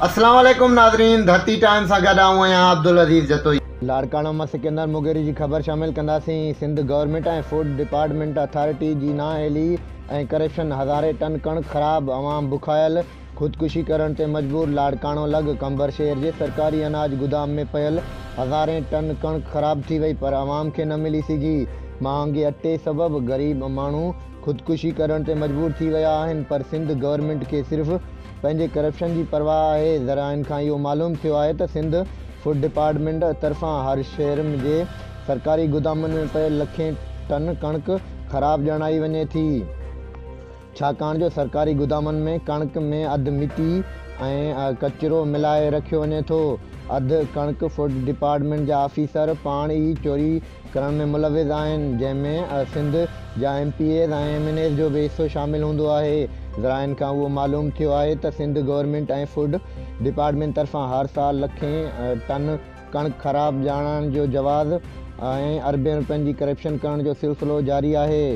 अस्सलाम वालेकुम नाज़रीन, धरती टाइम सां गॾु आऊं आहियां अब्दुल अज़ीज़ जतोई। लाड़काणा मां सिकंदर मुगेरी जी ख़बर शामिल कंदासीं। सिंध गवर्नमेंट ऐं फूड डिपार्टमेंट अथॉरिटी जी नाअहली ऐं करप्शन, हज़ारे टन कणिक ख़राब, अवाम बुखायल, ख़ुदकुशी करण ते मजबूर। लाड़काणो लॻ कंबर शहर जे सरकारी अनाज गुदाम में पियल हज़ारे टन कणिक ख़राब थी वई, पर अवाम खे न मिली सघी। महांगे अटे सबबि ग़रीब माण्हू ख़ुदकुशी करण ते मजबूर थी विया आहिनि, पर सिंध गवर्नमेंट खे सिर्फ़ु पंहिंजे करप्शन जी परवाह आहे। ज़राइनि खां इहो मालूम थियो आहे त सिंध फूड डिपार्टमेंट तरफ़ां हर शहर जे सरकारी गुदामनि में पियल लखें टन कणिक ख़राब ॼणाई वञे थी, छाकाणि जो सरकारी गुदामनि में कणिक में अधु मिटी ऐं कचिरो मिलाए रखियो वञे थो। अधु कणिक फूड डिपार्टमेंट जा ऑफिसर पाण ई चोरी करण में मुलविज़ आहिनि, जंहिंमें सिंध जा MPAs ऐं MNAs जो बि हिसो शामिल हूंदो आहे। ज़राइनि खां उहो मालूम थियो आहे त सिंध गवर्नमेंट ऐं फूड डिपार्टमेंट तरफ़ां हर साल लखें टन कणिक ख़राब ॼाणण जो जवाज़ ऐं अरबें रुपयनि जी करप्शन करण जो सिलसिलो जारी आहे।